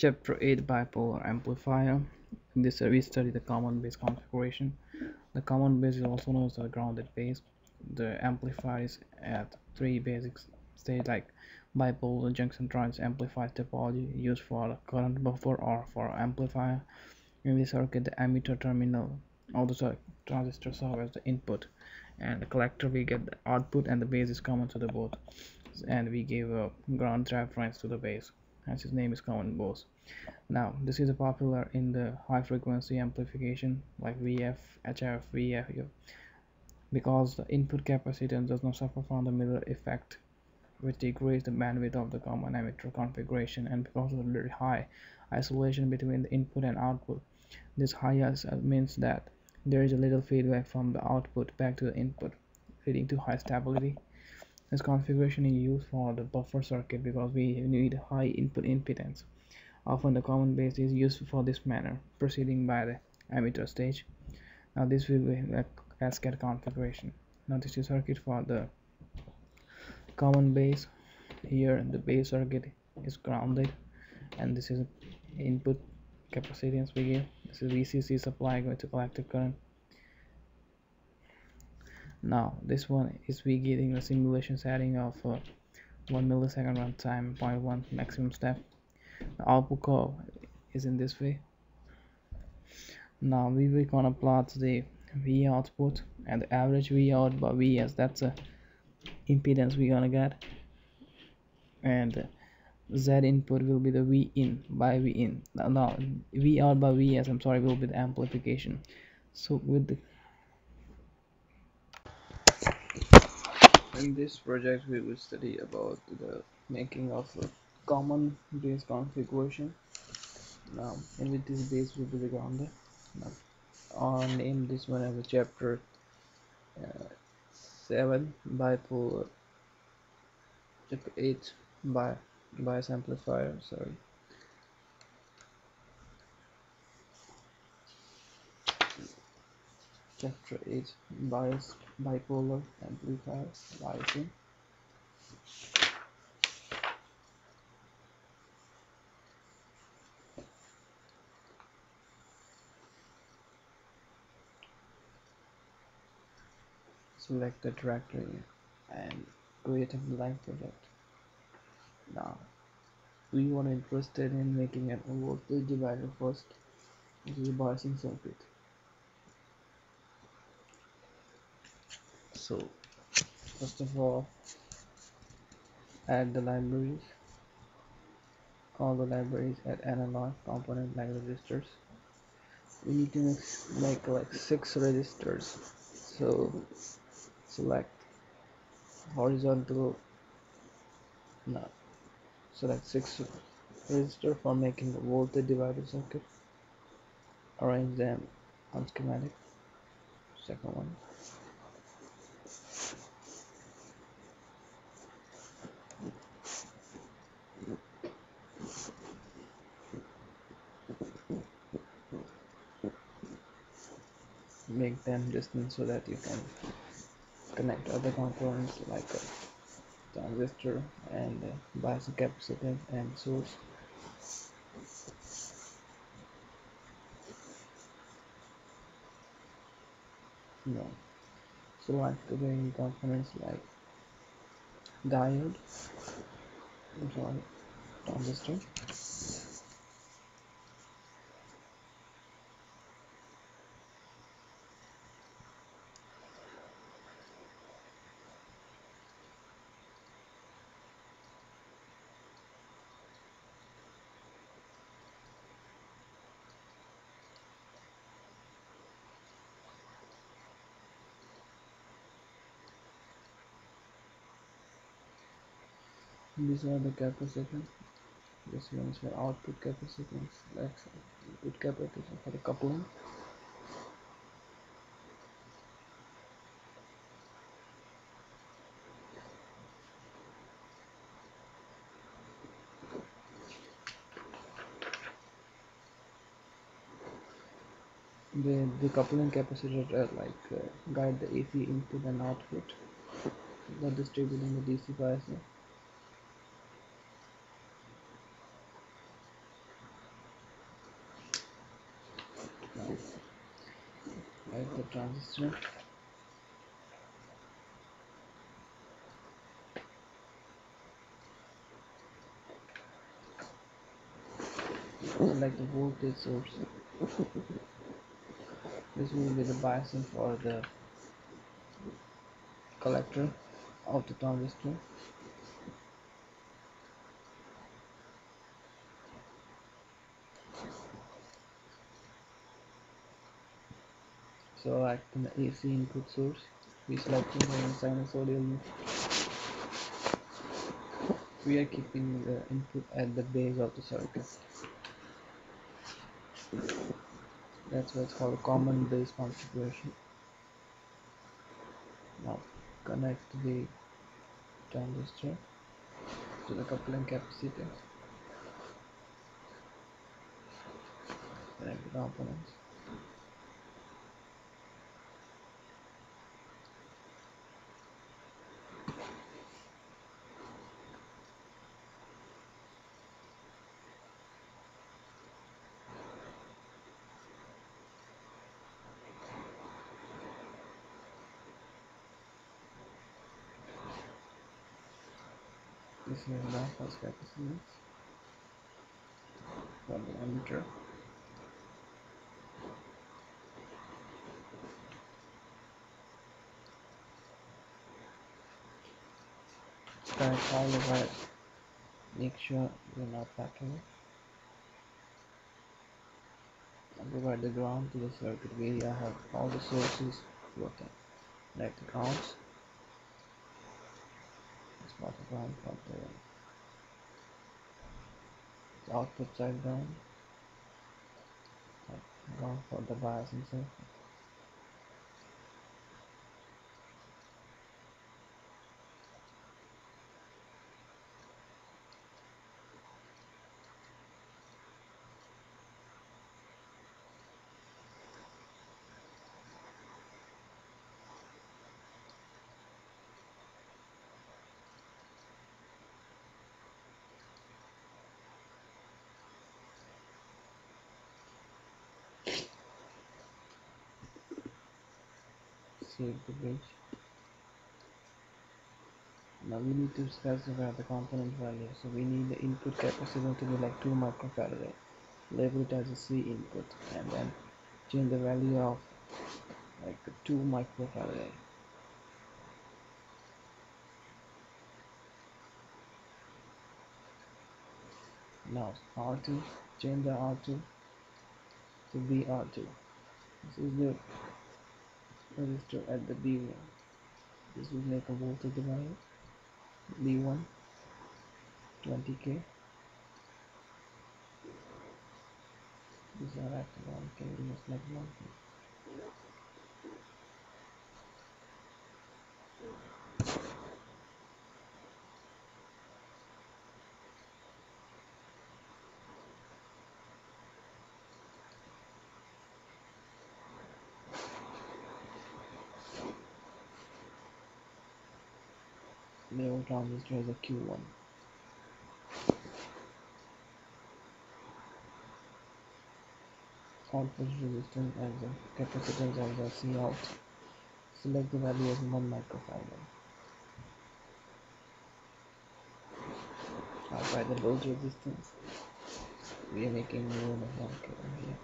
Chapter 8 Bipolar Amplifier. In this we study the common base configuration. The common base is also known as the grounded base. The amplifier is at three basic stages like bipolar junction trans amplifier topology used for current buffer or for amplifier. In this circuit, the emitter terminal of the transistor serves as the input, and the collector we get the output, and the base is common to the both. And we give a ground reference to the base, as its name is common base. Now, this is popular in the high frequency amplification like VF, HF, VF, because the input capacitance does not suffer from the Miller effect, which decreases the bandwidth of the common emitter configuration, and because of the very high isolation between the input and output. This high means that there is a little feedback from the output back to the input, leading to high stability. This configuration is used for the buffer circuit because we need high input impedance. Often the common base is used for this manner, proceeding by the emitter stage. Now this will be a cascade configuration. Now this is circuit for the common base. Here the base circuit is grounded, and this is input capacitance we give. This is VCC supply going to collector current. Now this one is we getting the simulation setting of 1 millisecond runtime, 0.1 maximum step. The output curve is in this way. Now we will gonna plot the V output and the average V out by Vs. That's a impedance we gonna get, and Z input will be the V in by V in. Now V out by Vs, I'm sorry, will be the amplification. So with the in this project we will study about the making of a common base configuration. Now in which this base will be the grounded. Now I'll name this one as a chapter 7 bipolar, chapter 8 bias amplifier, sorry. Chapter 8 bipolar amplifier biasing. Select the directory and create a blank project. Now we want interested in making an voltage divider first, which is a biasing circuit. So first of all, add the libraries, all the libraries, add analog component like resistors. We need to make like 6 resistors. So select horizontal, no, select 6 resistors for making the voltage divider circuit. Arrange them on schematic. Second one, make them distant so that you can connect other components like a transistor and bias capacitor and source. No, select the varying components like diode, I'm sorry, transistor, these are the capacitors. This one is for output capacitance, like input capacitance for the coupling. The coupling capacitors are like guide the AC input and output that distribute in the DC bias. Like the transistor. Select the voltage source. This will be the biasing for the collector of the transistor. Select the AC input source. We selecting the sinusoidal. We are keeping the input at the base of the circuit. That's what's called common base configuration. Now connect the transistor to the coupling capacitor. Connect the components. This is the first capacitance for the emitter. Connect all the wires. Make sure you're not packing it. And provide the ground to the circuit where I have all the sources working. Connect the grounds. This part of ground for the output side ground. Ground for the biasing circuit. Save the bridge. Now we need to specify the component value. So we need the input capacitance to be like 2 microfarad. Label it as a C input and then change the value of like 2 microfarad. Now R2, change the R2 to BR2. This is the resistor at the B1. This will make a voltage divider. B1 20k. These are active 1k, we must make 1k. The old transistor is a Q1. Output resistance as a capacitance as a C out. Select the value as 1 microfarad. By the load resistance, we are making more than 1k here.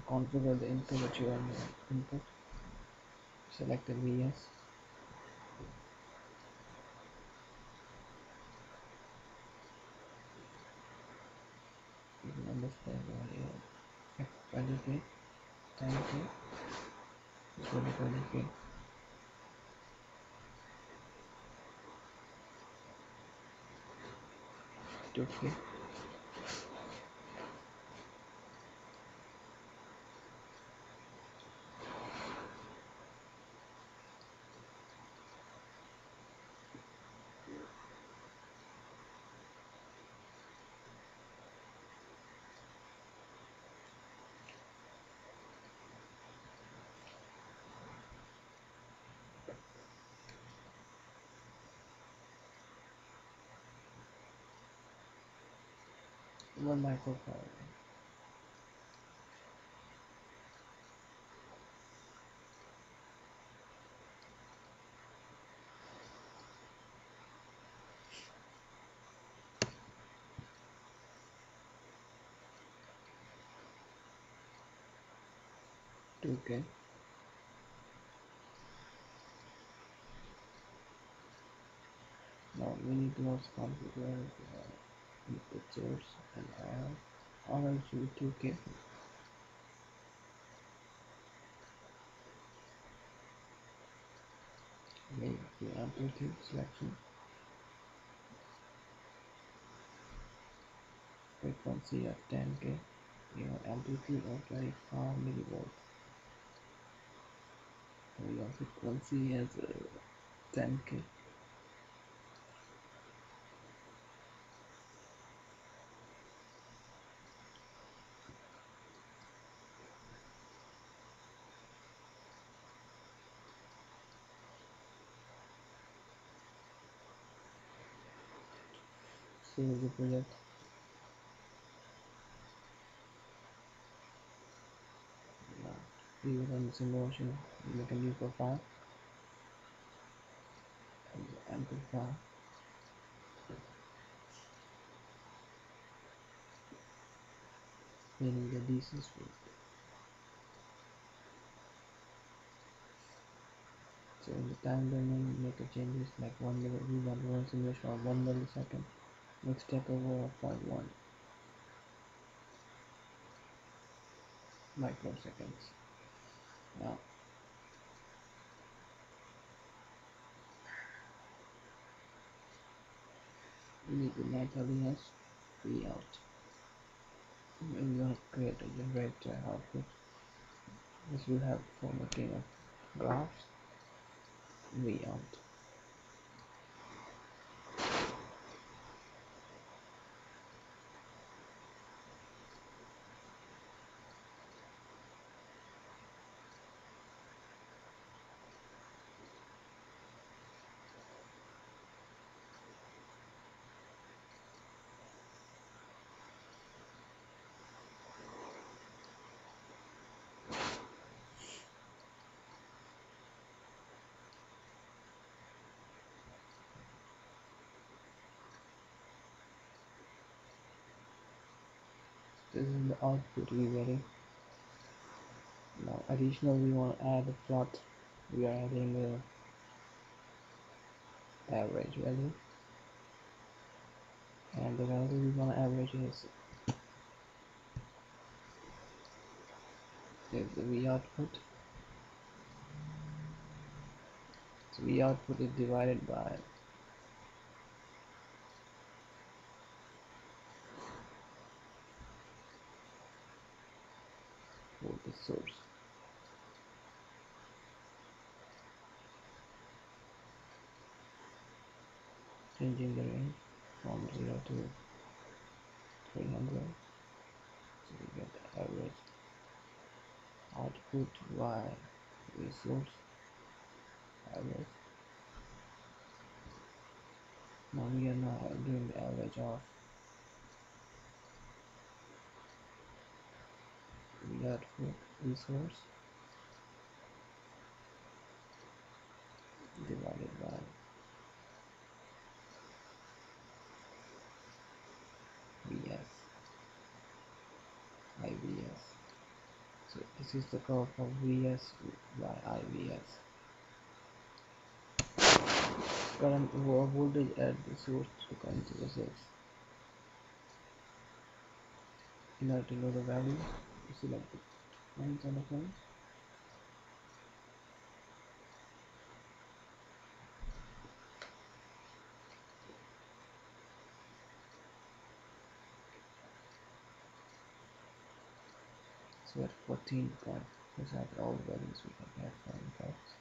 Configure the input that you want to input. Select the VS. You can understand value 20k, 10k, 20k, 2k. One microfarad. 2K. Now we need to also configure the input source and RL should be 2K. Make the amplitude selection, frequency of 10K, amplitude of 25 millivolts. Your frequency is 10K. Save the project. Now, we will run the simulation. We make a new profile and the amplifier. We need a DC switch. So in the time domain, make a changes like 1 milli. We want to run simulation of 1 millisecond. Make step over of 0.1 microseconds. Now we need to net alias V out. When you create a generate output, this will have formatting of graphs V out. This is the output we're getting. Now additional we want to add a plot. We are adding the average value, and the value we want to average is the V output. So V output is divided by voltage source. Changing the range from 0 to 300. So we get the average output by resource average. Now we are now doing the average of the output resource divided by Vs IVs. So this is the curve of Vs by IVs. Current voltage at the source frequency is 6. In order to know the value, you select the points on the phone. So at 14 point, these are all the values we can get from the facts.